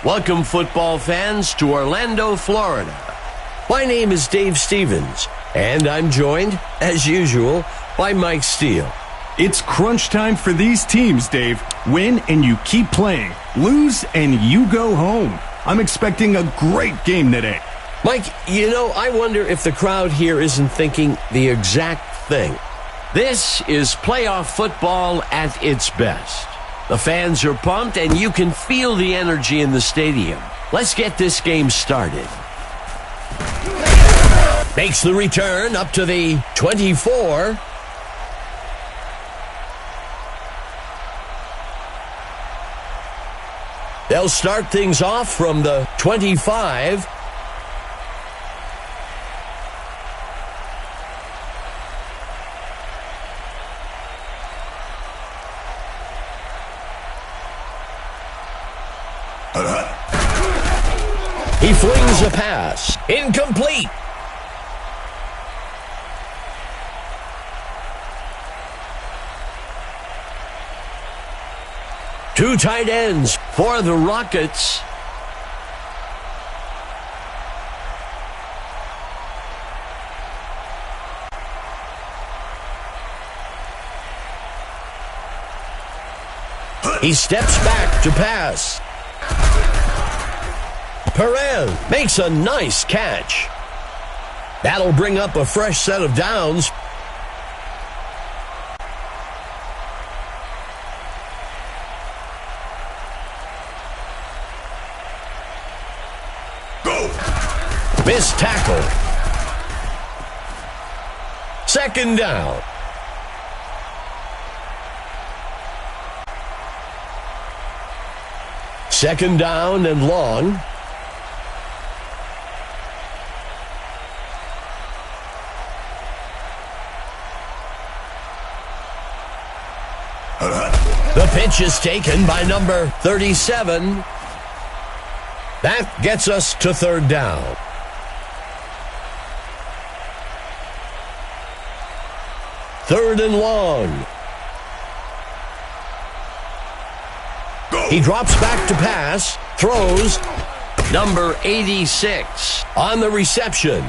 Welcome, football fans, to Orlando, Florida. My name is Dave Stevens, and I'm joined, as usual, by Mike Steele. It's crunch time for these teams, Dave. Win and you keep playing. Lose and you go home. I'm expecting a great game today. Mike, I wonder if the crowd here isn't thinking the exact thing. This is playoff football at its best. The fans are pumped, and you can feel the energy in the stadium. Let's get this game started. Makes the return up to the 24. They'll start things off from the 25. He flings a pass. Incomplete. Two tight ends for the Rockets. He steps back to pass. Perez makes a nice catch. That'll bring up a fresh set of downs. Missed tackle. Second down. Second down and long. The pitch is taken by number 37. That gets us to third down. Third and long. He drops back to pass. Throws. Number 86 on the reception.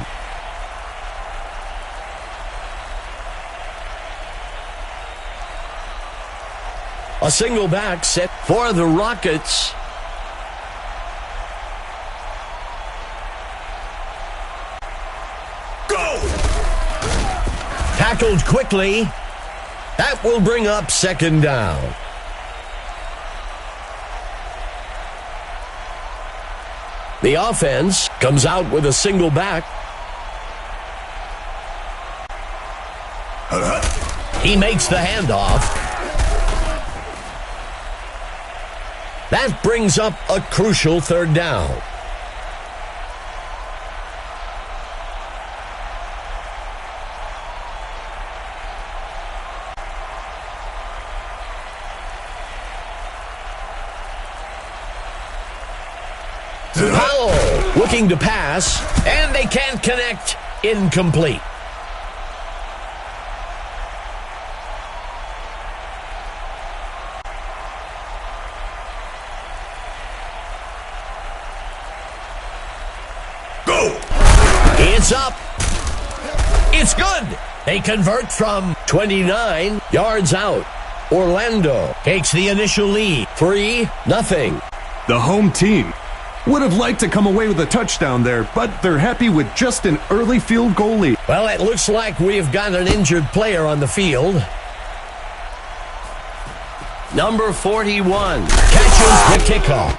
A single back set for the Rockets. Tackled quickly. That will bring up second down. The offense comes out with a single back. He makes the handoff. That brings up a crucial third down. Powell looking to pass, and they can't connect. Incomplete. It's up. It's good. They convert from 29 yards out. Orlando takes the initial lead. 3-0. The home team would have liked to come away with a touchdown there, but they're happy with just an early field goal lead. Well, it looks like we've got an injured player on the field. Number 41 catches the kickoff.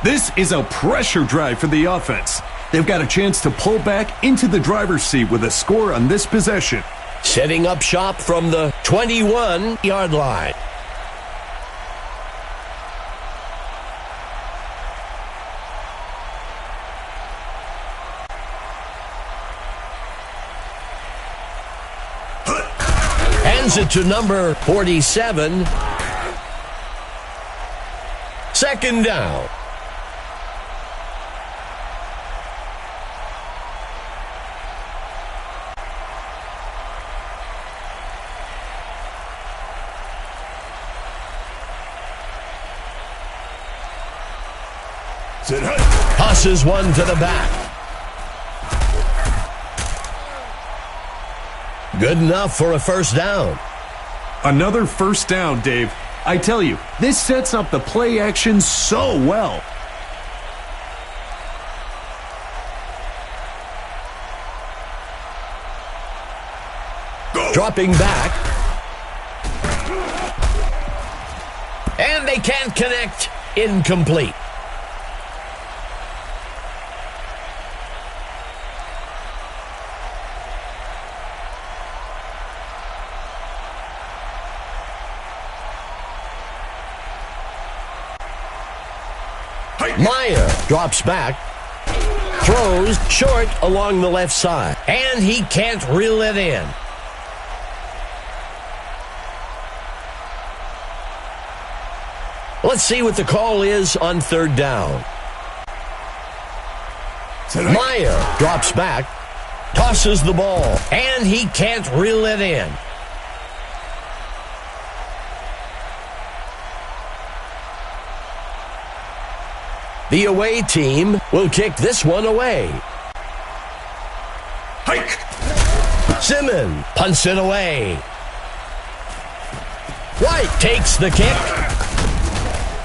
This is a pressure drive for the offense. They've got a chance to pull back into the driver's seat with a score on this possession. Setting up shop from the 21-yard line. Hands it to number 47. Second down. Tosses one to the back. Good enough for a first down. Another first down, Dave. I tell you, this sets up the play action so well. Dropping back. And they can't connect. Incomplete. Meyer drops back, throws short along the left side, and he can't reel it in. Let's see what the call is on third down. Meyer drops back, tosses the ball, and he can't reel it in. The away team will kick this one away. Hike! Simmons punts it away. White takes the kick.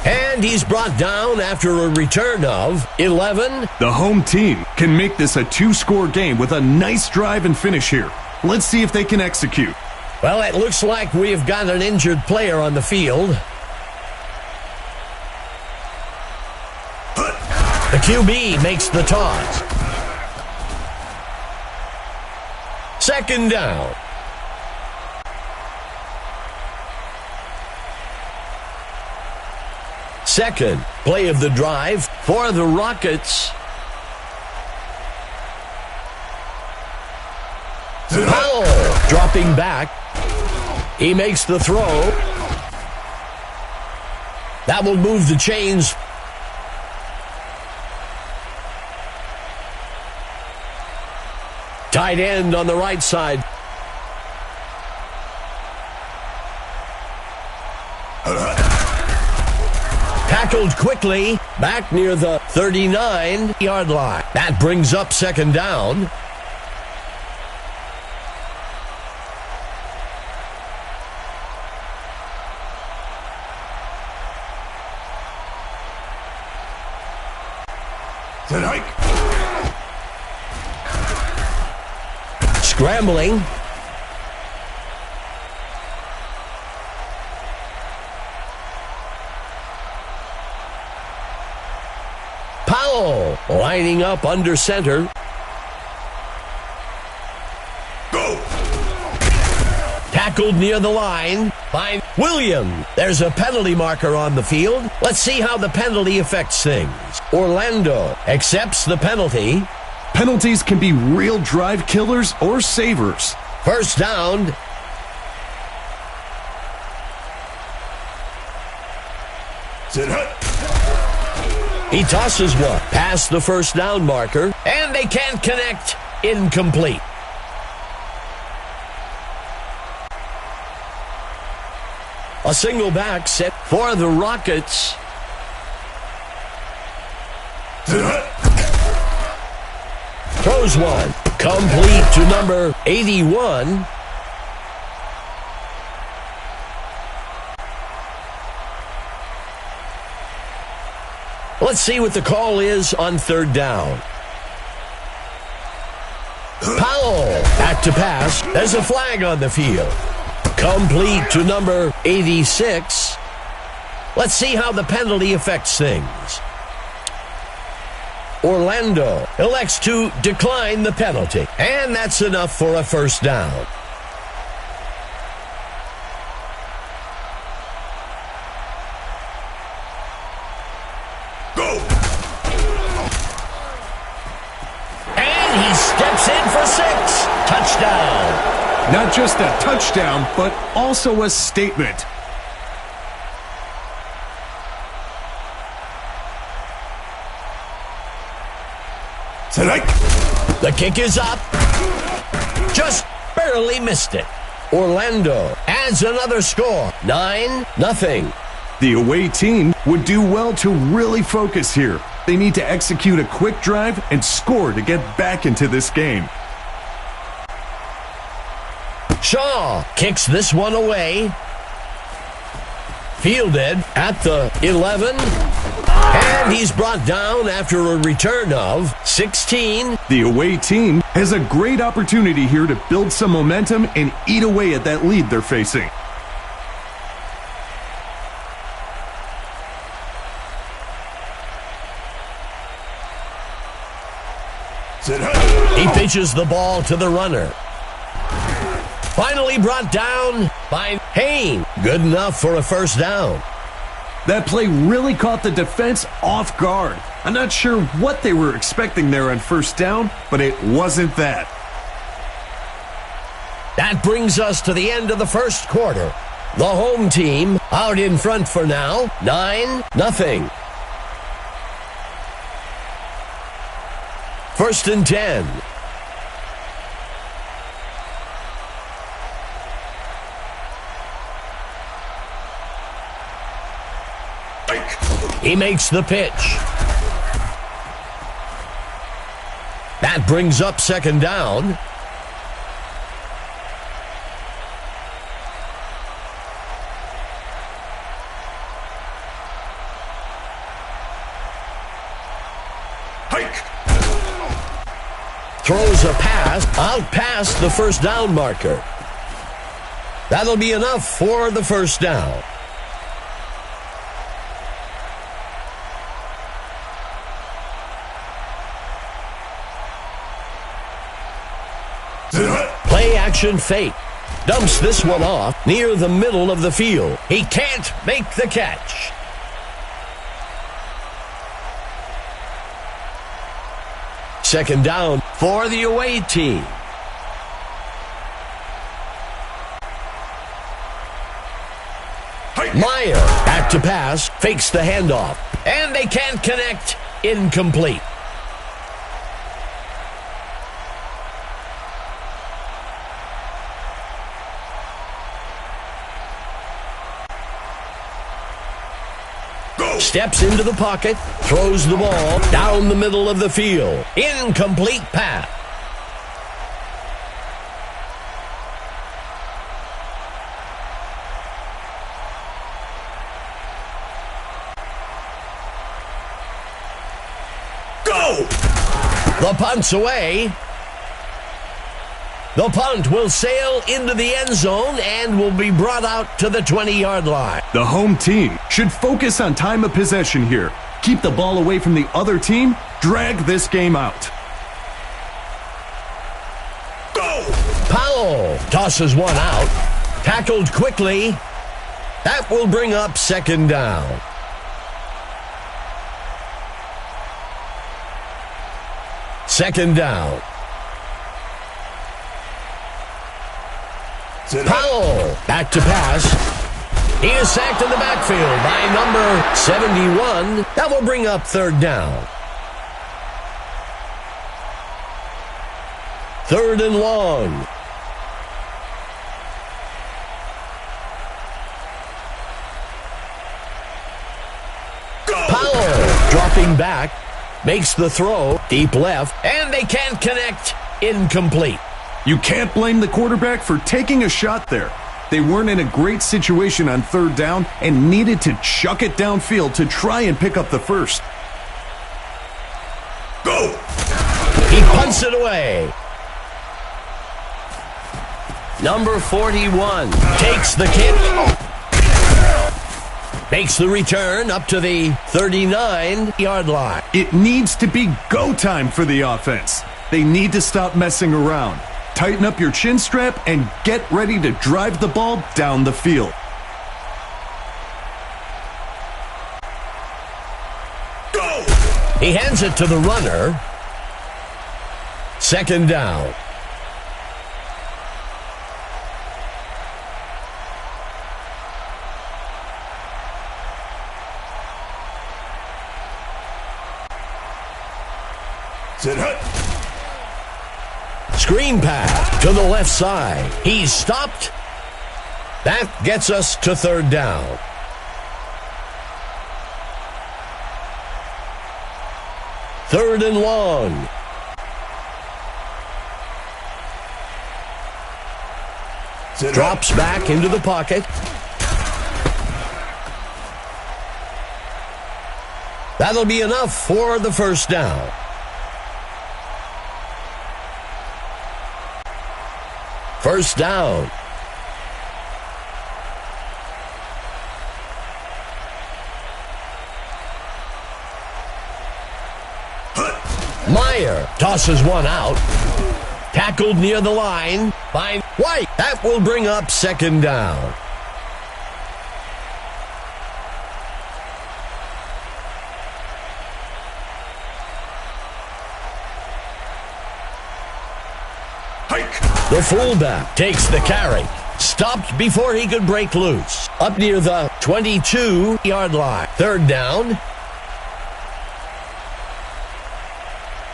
And he's brought down after a return of 11. The home team can make this a two-score game with a nice drive and finish here. Let's see if they can execute. Well, it looks like we've got an injured player on the field. The QB makes the toss. Second down. Second play of the drive for the Rockets. Powell dropping back. He makes the throw. That will move the chains. Tight end on the right side. Tackled quickly, back near the 39-yard line. That brings up second down. Scrambling. Powell lining up under center. Go! Tackled near the line by Williams. There's a penalty marker on the field. Let's see how the penalty affects things. Orlando accepts the penalty. Penalties can be real drive killers or savers. First down. He tosses one past the first down marker, and they can't connect. Incomplete. A single back set for the Rockets. Throws one. Complete to number 81. Let's see what the call is on third down. Powell back to pass. There's a flag on the field. Complete to number 86. Let's see how the penalty affects things. Orlando elects to decline the penalty. And that's enough for a first down. Go! And he steps in for 6. Touchdown. Not just a touchdown, but also a statement. The kick is up. Just barely missed it. Orlando adds another score. 9-0. The away team would do well to really focus here. They need to execute a quick drive and score to get back into this game. Shaw kicks this one away. Fielded at the 11. And he's brought down after a return of 16. The away team has a great opportunity here to build some momentum and eat away at that lead they're facing. He pitches the ball to the runner. Finally brought down by Hayne. Good enough for a first down. That play really caught the defense off guard. I'm not sure what they were expecting there on first down, but it wasn't that. That brings us to the end of the first quarter. The home team out in front for now, 9-0. First and 10. He makes the pitch. That brings up second down. Throws a pass out past the first down marker. That'll be enough for the first down. Play action fake. Dumps this one off near the middle of the field. He can't make the catch. Second down for the away team. Meyer back to pass, fakes the handoff, and they can't connect. Incomplete. Steps into the pocket, throws the ball down the middle of the field. Incomplete pass. Go! The punt's away. The punt will sail into the end zone and will be brought out to the 20-yard line. The home team should focus on time of possession here. Keep the ball away from the other team. Drag this game out. Go! Powell tosses one out. Tackled quickly. That will bring up second down. Second down. Powell back to pass. He is sacked in the backfield by number 71. That will bring up third down. Third and long. Powell dropping back, makes the throw, deep left, and they can't connect. Incomplete. You can't blame the quarterback for taking a shot there. They weren't in a great situation on third down and needed to chuck it downfield to try and pick up the first. Go! He punts it away. Number 41 takes the kick. Makes the return up to the 39-yard line. It needs to be go time for the offense. They need to stop messing around. Tighten up your chin strap and get ready to drive the ball down the field. Go! He hands it to the runner. Second down. Sit hut. Screen pass to the left side. He's stopped. That gets us to third down. Third and long. Drops back into the pocket. That'll be enough for the first down. First down. Meyer tosses one out. Tackled near the line by White. That will bring up second down. The fullback takes the carry. Stopped before he could break loose. Up near the 22-yard line. Third down.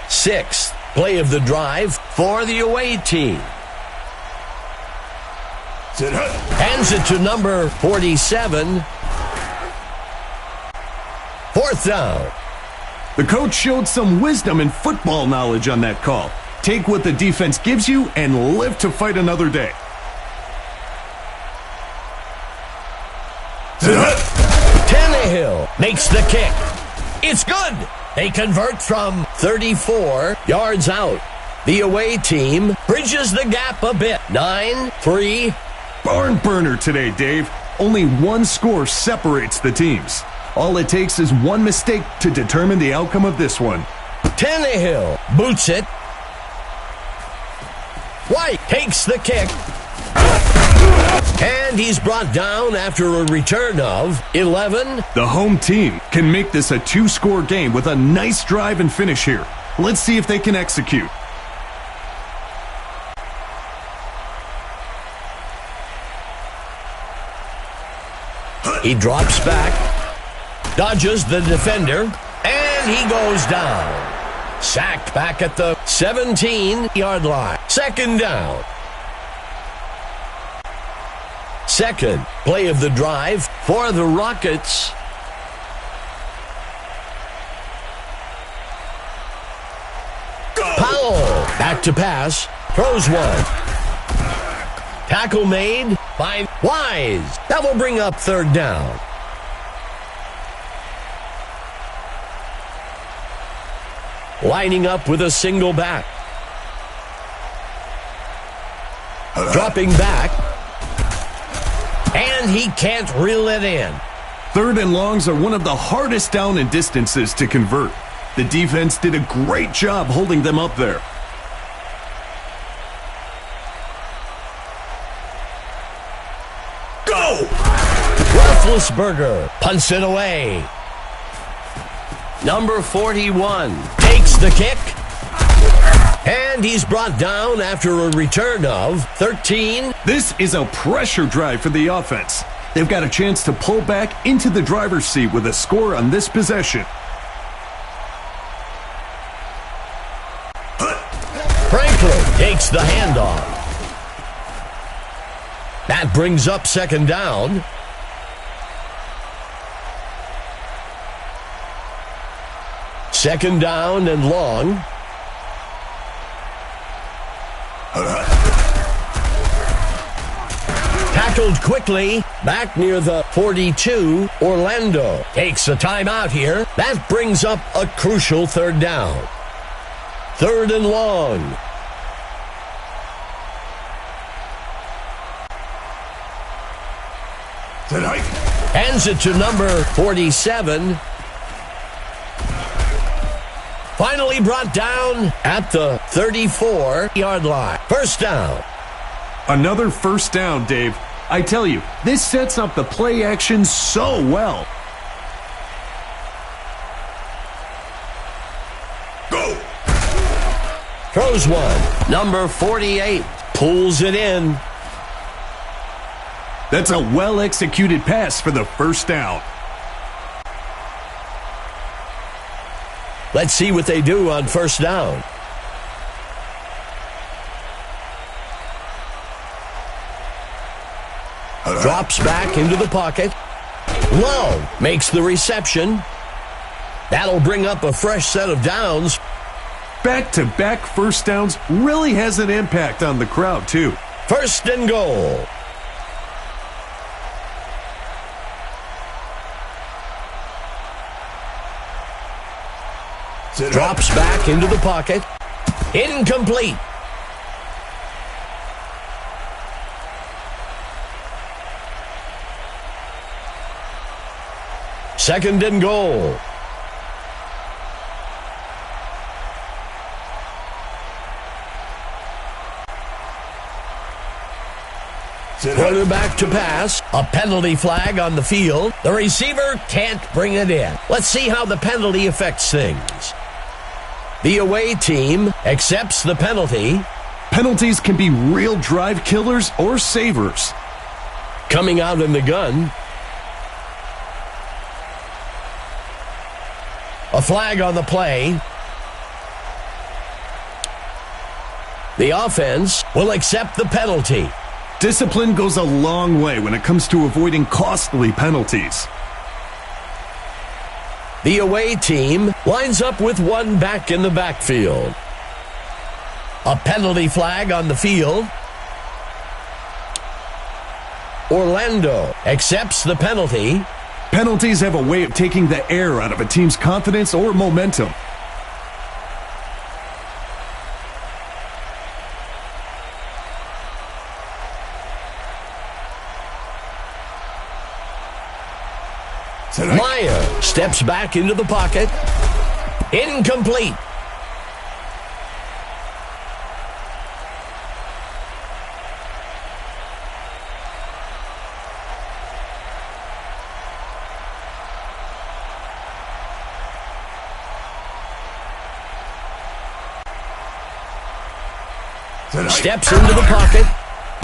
Sixth play of the drive for the away team. Hands it to number 47. Fourth down. The coach showed some wisdom and football knowledge on that call. Take what the defense gives you and live to fight another day. Tannehill makes the kick. It's good. They convert from 34 yards out. The away team bridges the gap a bit. 9-3. Barn burner today, Dave. Only one score separates the teams. All it takes is one mistake to determine the outcome of this one. Tannehill boots it. White takes the kick. And he's brought down after a return of 11. The home team can make this a two-score game with a nice drive and finish here. Let's see if they can execute. He drops back, dodges the defender, and he goes down. Sacked back at the 17-yard line. Second down. Second play of the drive for the Rockets. Powell back to pass. Throws one. Tackle made by Wise. That will bring up third down. Lining up with a single back. Dropping back. And he can't reel it in. Third and longs are one of the hardest down and distances to convert. The defense did a great job holding them up there. Go! Roethlisberger punts it away. Number 41 takes the kick. And he's brought down after a return of 13. This is a pressure drive for the offense. They've got a chance to pull back into the driver's seat with a score on this possession. Franklin takes the handoff. That brings up second down. Second down and long. Tackled quickly, back near the 42. Orlando takes a timeout here. That brings up a crucial third down. Third and long. Hands it to number 47. Finally brought down at the 34-yard line. First down. Another first down, Dave. I tell you, this sets up the play action so well. Go! Throws one. Number 48 pulls it in. That's a well-executed pass for the first down. Let's see what they do on first down. Drops back into the pocket. Love makes the reception. That'll bring up a fresh set of downs. Back-to-back first downs really has an impact on the crowd, too. First and goal. Drops back into the pocket. Incomplete. Second and goal. Quarterback to pass. A penalty flag on the field. The receiver can't bring it in. Let's see how the penalty affects things. The away team accepts the penalty. Penalties can be real drive killers or savers. Coming out in the gun. A flag on the play. The offense will accept the penalty. Discipline goes a long way when it comes to avoiding costly penalties. The away team lines up with one back in the backfield. A penalty flag on the field. Orlando accepts the penalty. Penalties have a way of taking the air out of a team's confidence or momentum. Meyer steps back into the pocket. Incomplete. Steps into the pocket.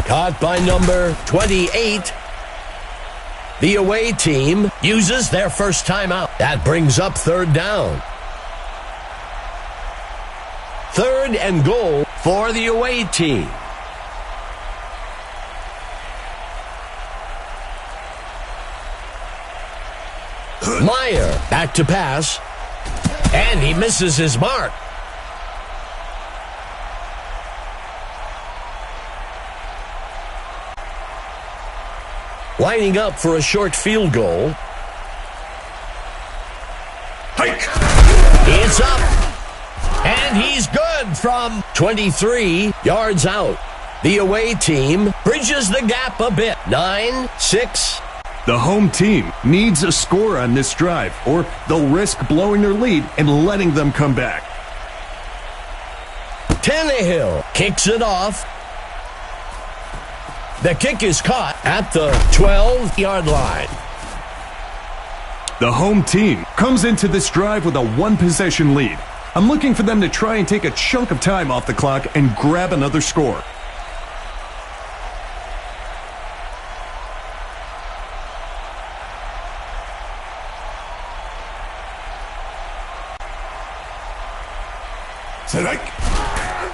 Caught by number 28. The away team uses their first timeout. That brings up third down. Third and goal for the away team. Meyer back to pass. And he misses his mark. Lining up for a short field goal. Hike. It's up. And he's good from 23 yards out. The away team bridges the gap a bit. 9-6. The home team needs a score on this drive, or they'll risk blowing their lead and letting them come back. Tannehill kicks it off. The kick is caught at the 12-yard line. The home team comes into this drive with a one-possession lead. I'm looking for them to try and take a chunk of time off the clock and grab another score.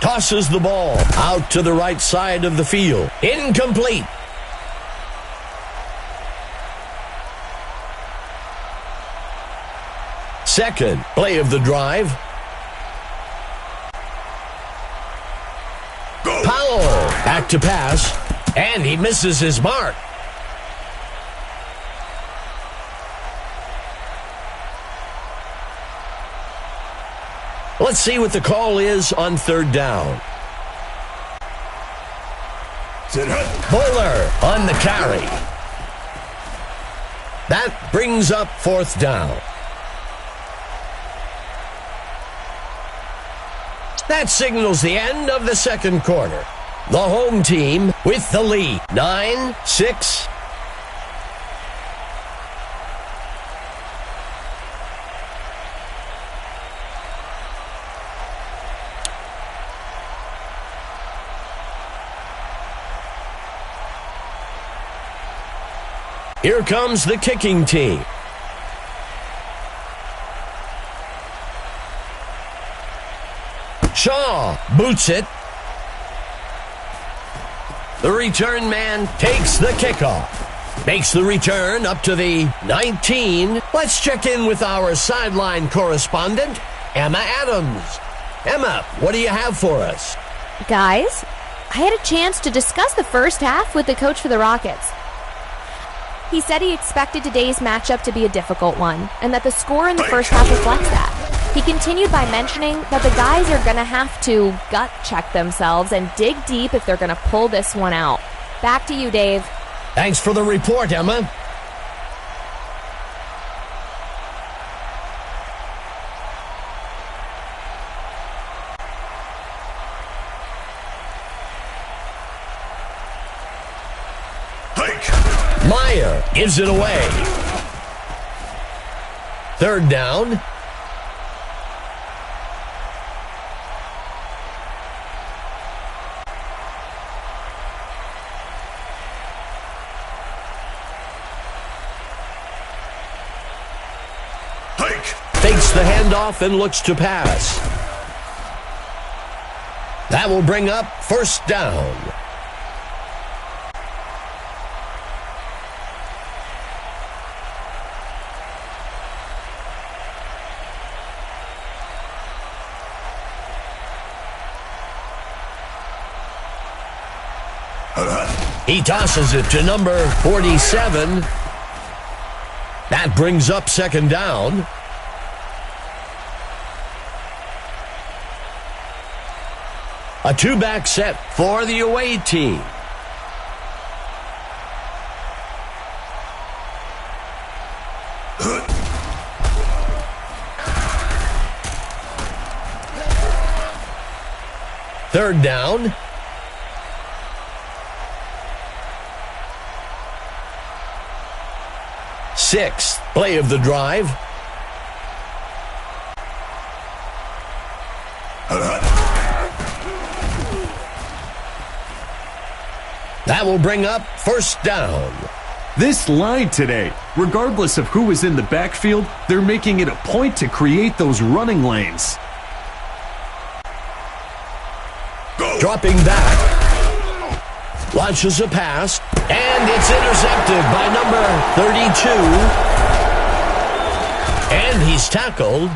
Tosses the ball out to the right side of the field. Incomplete. Second play of the drive. Powell back to pass, and he misses his mark. Let's see what the call is on third down. Bowler on the carry. That brings up fourth down. That signals the end of the second quarter. The home team with the lead. 9-6. Here comes the kicking team. Shaw boots it. The return man takes the kickoff. makes the return up to the 19. Let's check in with our sideline correspondent, Emma Adams. Emma, what do you have for us? Guys, I had a chance to discuss the first half with the coach for the Rockets. He said he expected today's matchup to be a difficult one, and that the score in the first half reflects that. He continued by mentioning that the guys are going to have to gut check themselves and dig deep if they're going to pull this one out. Back to you, Dave. Thanks for the report, Emma. Meyer gives it away. Third down. Fakes the handoff and looks to pass. That will bring up first down. He tosses it to number 47. That brings up second down. A two-back set for the away team. Third down. Sixth play of the drive. That will bring up first down. This line today, regardless of who is in the backfield, they're making it a point to create those running lanes. Dropping back. Launches a pass, and it's intercepted by number 32. And he's tackled.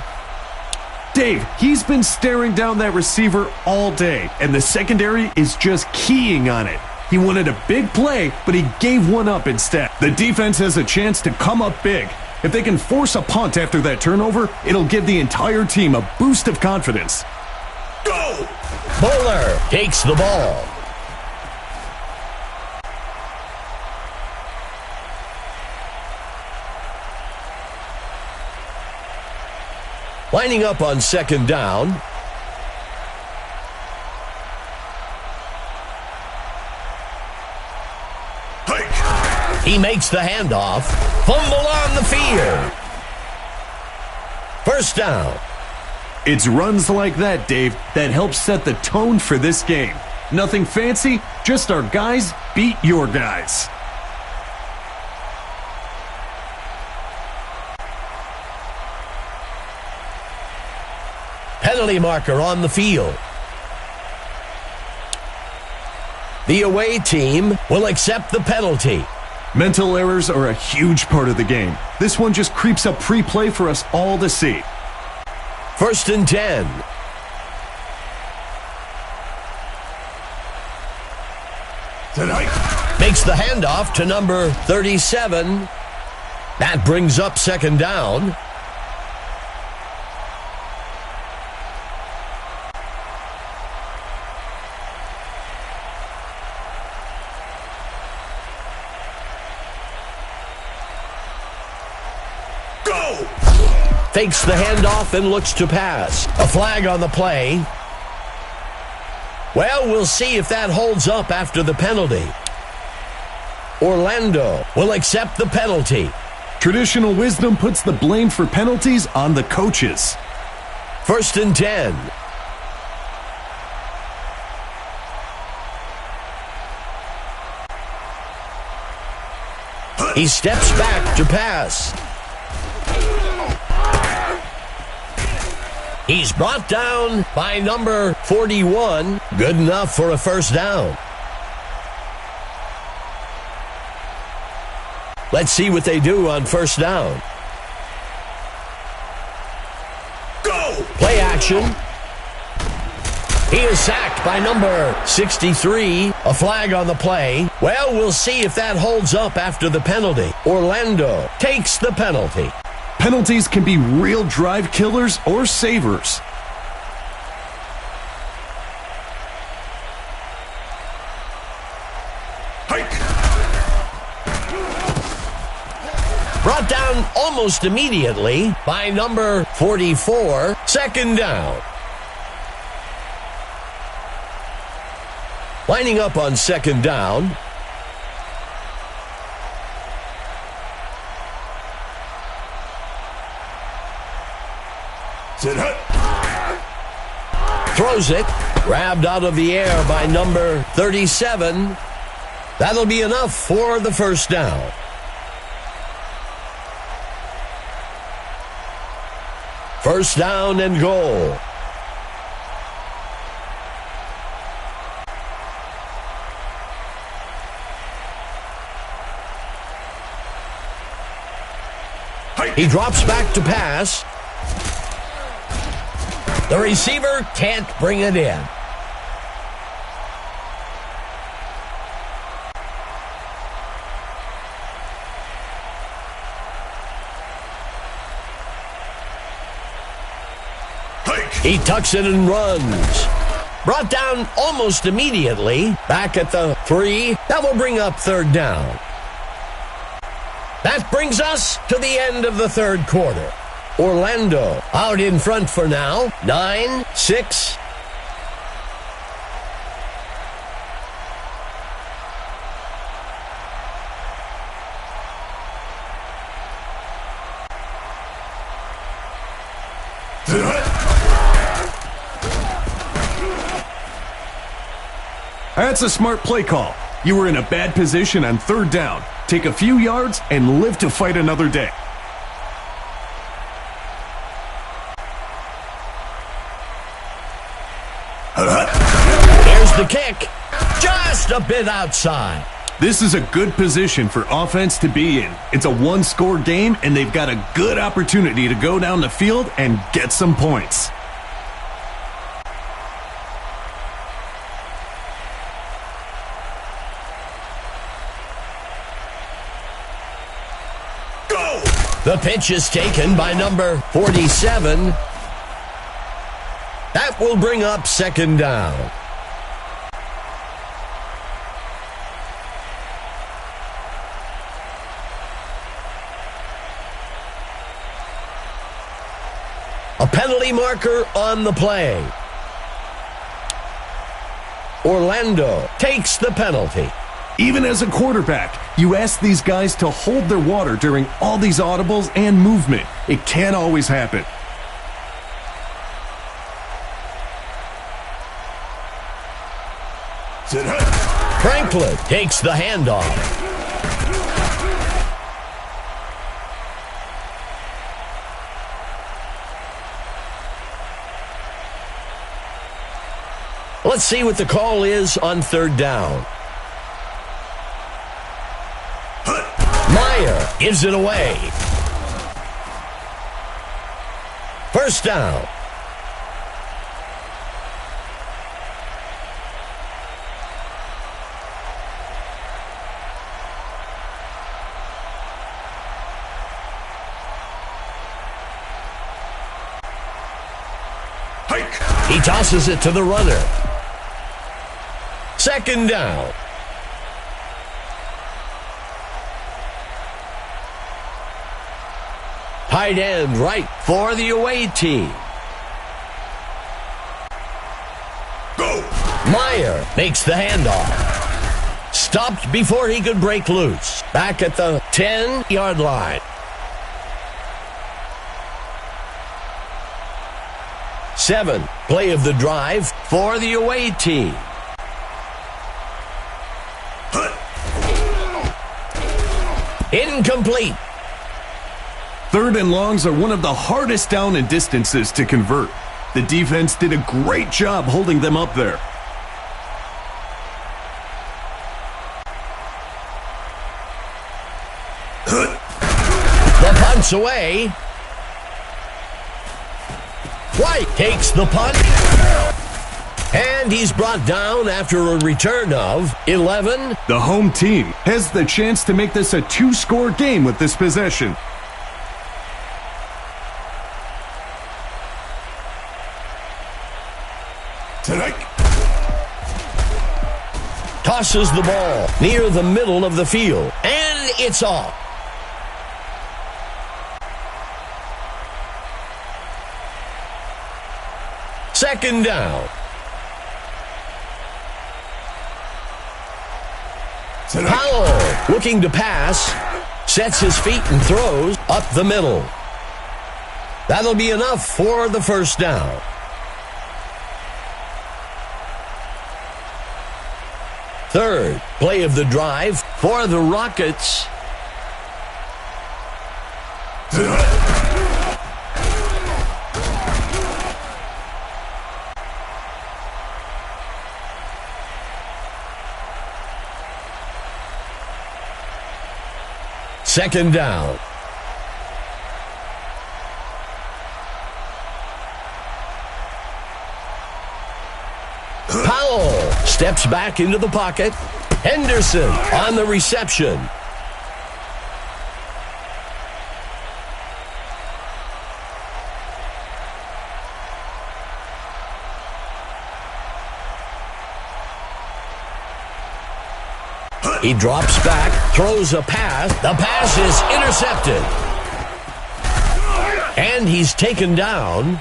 Dave, he's been staring down that receiver all day, and the secondary is just keying on it. He wanted a big play, but he gave one up instead. The defense has a chance to come up big. If they can force a punt after that turnover, it'll give the entire team a boost of confidence. Go! Bowler takes the ball. Lining up on second down. He makes the handoff. Fumble on the field. First down. It's runs like that, Dave, that help set the tone for this game. Nothing fancy, just our guys beat your guys. Penalty marker on the field. The away team will accept the penalty. Mental errors are a huge part of the game. This one just creeps up pre-play for us all to see. First and 10. Makes the handoff to number 37. That brings up second down. Fakes the handoff and looks to pass. A flag on the play. Well, we'll see if that holds up after the penalty. Orlando will accept the penalty. Traditional wisdom puts the blame for penalties on the coaches. First and 10. He steps back to pass. He's brought down by number 41. Good enough for a first down. Let's see what they do on first down. Go! Play action. He is sacked by number 63. A flag on the play. Well, we'll see if that holds up after the penalty. Orlando takes the penalty. Penalties can be real drive killers or savers. Brought down almost immediately by number 44. Second down. Lining up on second down. Throws it. Grabbed out of the air by number 37. That'll be enough for the first down. First down and goal. He drops back to pass. The receiver can't bring it in. He tucks it and runs. Brought down almost immediately. Back at the 3. That will bring up third down. That brings us to the end of the third quarter. Orlando out in front for now. 9-6. That's a smart play call. You were in a bad position on third down. Take a few yards and live to fight another day. Here's the kick. Just a bit outside. This is a good position for offense to be in. It's a one-score game, and they've got a good opportunity to go down the field and get some points. The pitch is taken by number 47. That will bring up second down. A penalty marker on the play. Orlando takes the penalty. Even as a quarterback, you ask these guys to hold their water during all these audibles and movement. It can't always happen. Franklin takes the handoff. Let's see what the call is on third down. Meyer gives it away. First down. He tosses it to the runner. Second down. Tight end right for the away team. Go! Meyer makes the handoff. Stopped before he could break loose. Back at the 10-yard line. Seven, play of the drive for the away team. Incomplete. Third and longs are one of the hardest down and distances to convert. The defense did a great job holding them up there. The punt's away. White takes the punt. And he's brought down after a return of 11. The home team has the chance to make this a two-score game with this possession. Tosses the ball near the middle of the field. And it's off. Second down. Powell looking to pass. Sets his feet and throws up the middle. That'll be enough for the first down. Third play of the drive for the Rockets. Second down. Powell steps back into the pocket. Henderson on the reception. He drops back, throws a pass. The pass is intercepted. And he's taken down.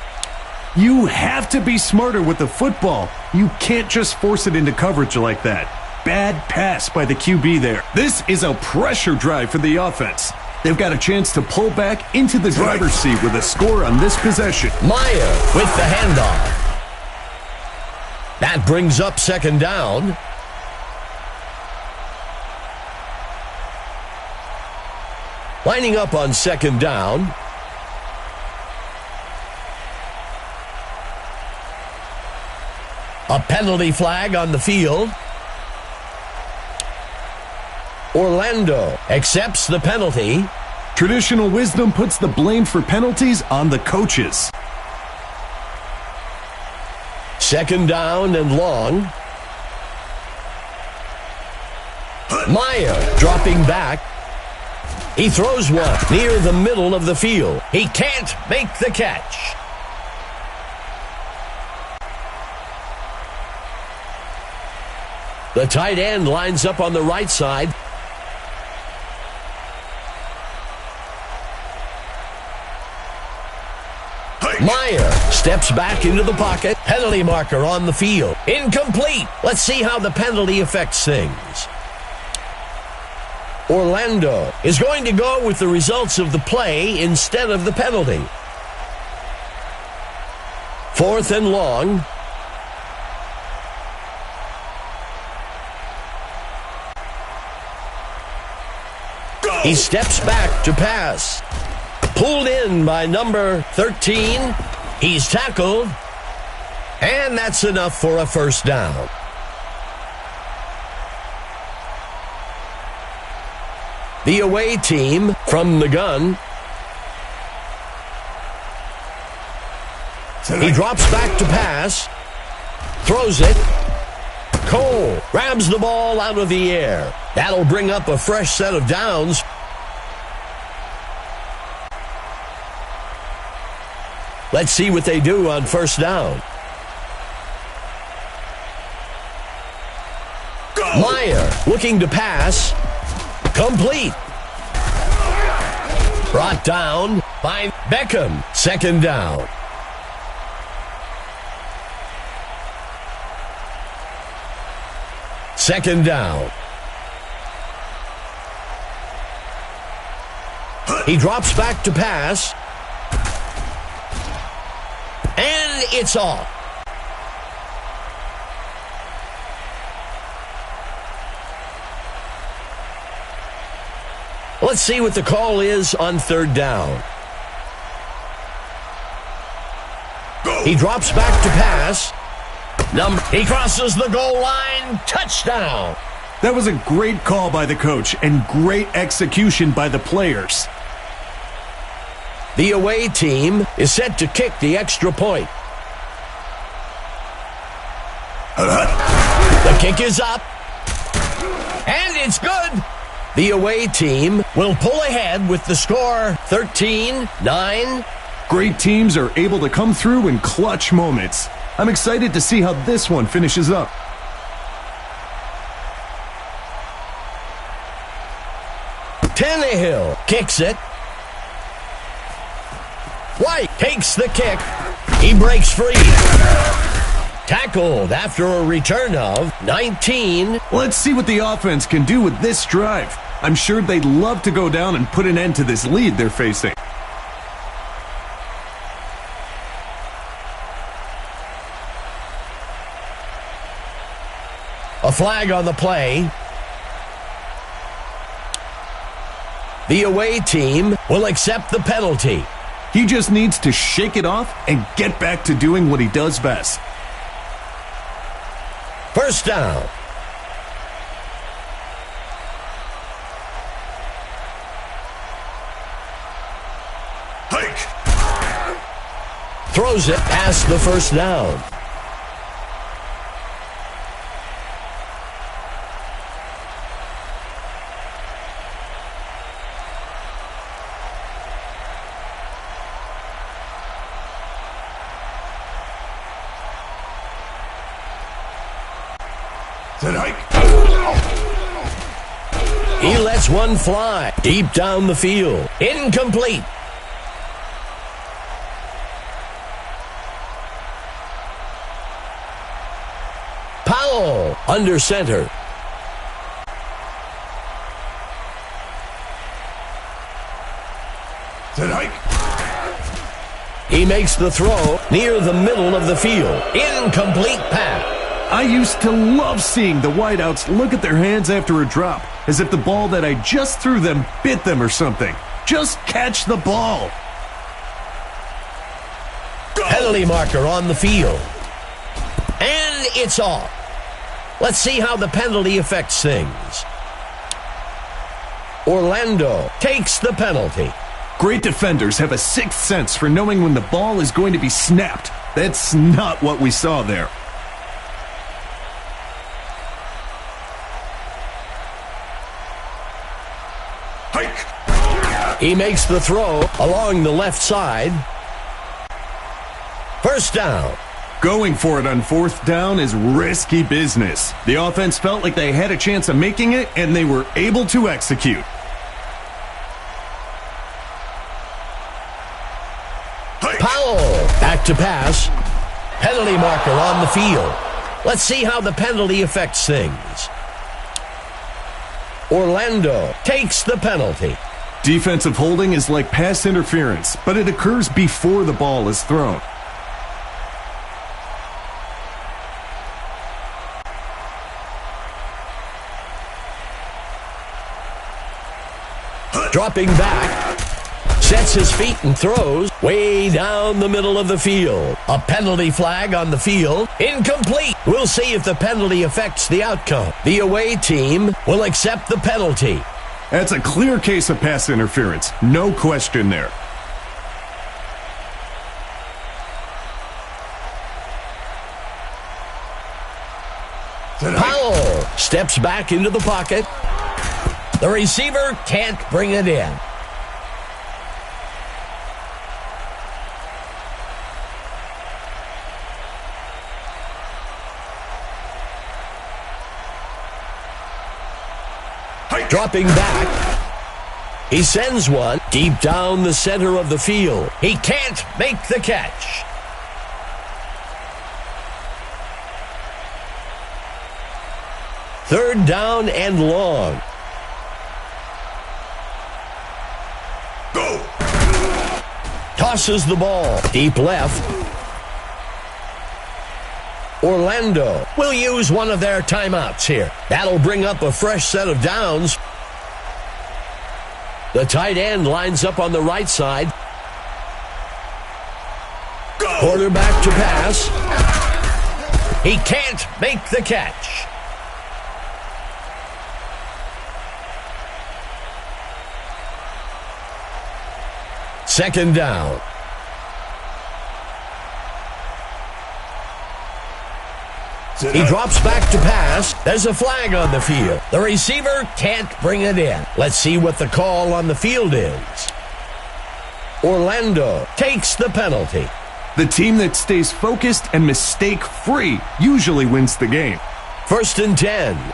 You have to be smarter with the football. You can't just force it into coverage like that. Bad pass by the QB there. This is a pressure drive for the offense. They've got a chance to pull back into the driver's seat with a score on this possession. Meyer with the handoff. That brings up second down. Lining up on second down. A penalty flag on the field. Orlando accepts the penalty. Traditional wisdom puts the blame for penalties on the coaches. Second down and long. Meyer dropping back. He throws one near the middle of the field. He can't make the catch. The tight end lines up on the right side. Meyer steps back into the pocket. Penalty marker on the field. Incomplete. Let's see how the penalty affects things. Orlando is going to go with the results of the play instead of the penalty. Fourth and long. He steps back to pass. Pulled in by number 13. He's tackled. And that's enough for a first down. The away team from the gun. He drops back to pass. Throws it. Cole grabs the ball out of the air. That'll bring up a fresh set of downs. Let's see what they do on first down. Meyer looking to pass. Complete. Brought down by Beckham. Second down. Second down. He drops back to pass. And it's off. Let's see what the call is on third down. He drops back to pass. He crosses the goal line. Touchdown. That was a great call by the coach and great execution by the players. The away team is set to kick the extra point. The kick is up. And it's good. The away team will pull ahead with the score 13-9. Great teams are able to come through in clutch moments. I'm excited to see how this one finishes up. Tannehill kicks it. White takes the kick. He breaks free. Tackled after a return of 19. Let's see what the offense can do with this drive. I'm sure they'd love to go down and put an end to this lead they're facing. A flag on the play. The away team will accept the penalty. He just needs to shake it off and get back to doing what he does best. First down. Hike. Throws it past the first down. He lets one fly deep down the field. Incomplete. Powell under center. He makes the throw near the middle of the field. Incomplete pass. I used to love seeing the wideouts look at their hands after a drop, as if the ball that I just threw them bit them or something. Just catch the ball. Penalty marker on the field. And it's off. Let's see how the penalty affects things. Orlando takes the penalty. Great defenders have a sixth sense for knowing when the ball is going to be snapped. That's not what we saw there. He makes the throw along the left side. First down. Going for it on fourth down is risky business. The offense felt like they had a chance of making it, and they were able to execute. Powell back to pass. Penalty marker on the field. Let's see how the penalty affects things. Orlando takes the penalty. Defensive holding is like pass interference, but it occurs before the ball is thrown. Dropping back, sets his feet and throws way down the middle of the field. A penalty flag on the field. Incomplete. We'll see if the penalty affects the outcome. The away team will accept the penalty. That's a clear case of pass interference. No question there. Powell steps back into the pocket. The receiver can't bring it in. Dropping back, he sends one deep down the center of the field. He can't make the catch. Third down and long. Go! Tosses the ball deep left. Orlando will use one of their timeouts here. That'll bring up a fresh set of downs. The tight end lines up on the right side. Go! Quarterback to pass. He can't make the catch. Second down. He drops back to pass. There's a flag on the field. The receiver can't bring it in. Let's see what the call on the field is. Orlando takes the penalty. The team that stays focused and mistake-free usually wins the game. 1st and 10.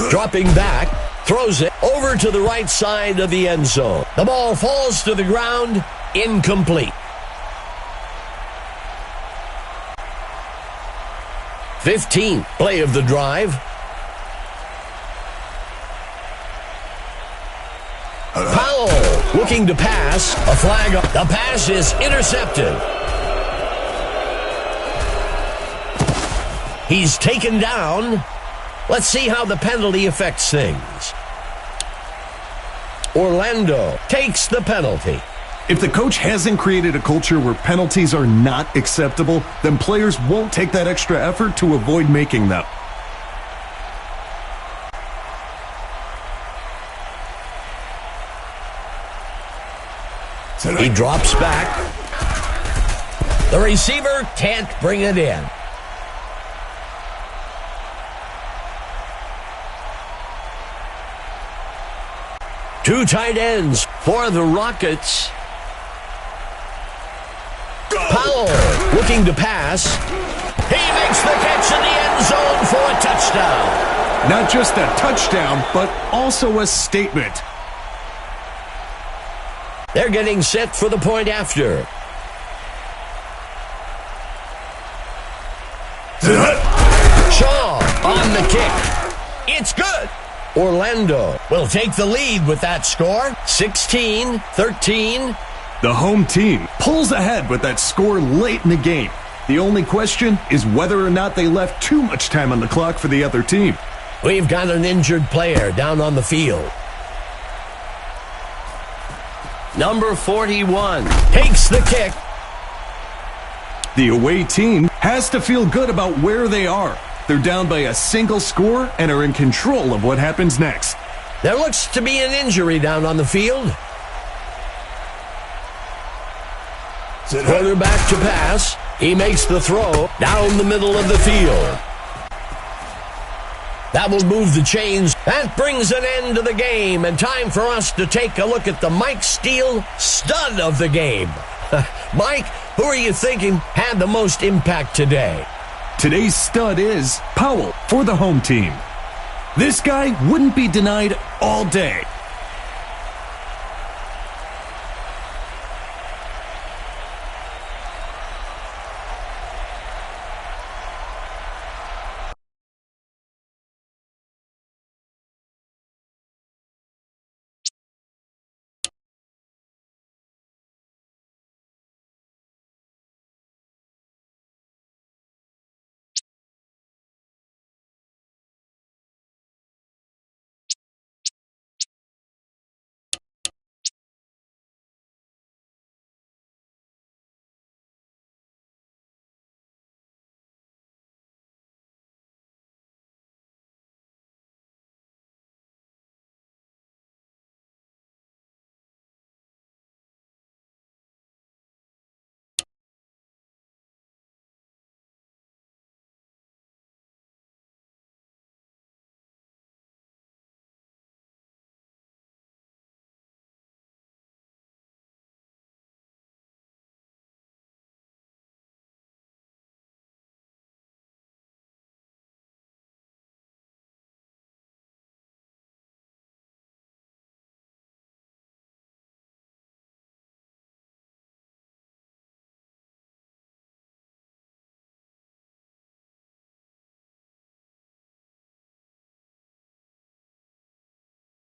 Dropping back, throws it over to the right side of the end zone. The ball falls to the ground, incomplete. 15th play of the drive. Powell looking to pass. A flag up. The pass is intercepted. He's taken down. Let's see how the penalty affects things. Orlando takes the penalty. If the coach hasn't created a culture where penalties are not acceptable, then players won't take that extra effort to avoid making them. He drops back. The receiver can't bring it in. Two tight ends for the Rockets. Powell looking to pass. He makes the catch in the end zone for a touchdown. Not just a touchdown, but also a statement. They're getting set for the point after. Shaw on the kick. It's good. Orlando will take the lead with that score, 16-13. The home team pulls ahead with that score late in the game. The only question is whether or not they left too much time on the clock for the other team. We've got an injured player down on the field. Number 41 takes the kick. The away team has to feel good about where they are. They're down by a single score and are in control of what happens next. There looks to be an injury down on the field. Quarterback to pass. He makes the throw down the middle of the field. That will move the chains. That brings an end to the game, and time for us to take a look at the Mike Steele stud of the game. Mike, who are you thinking had the most impact today? Today's stud is Powell for the home team. This guy wouldn't be denied all day.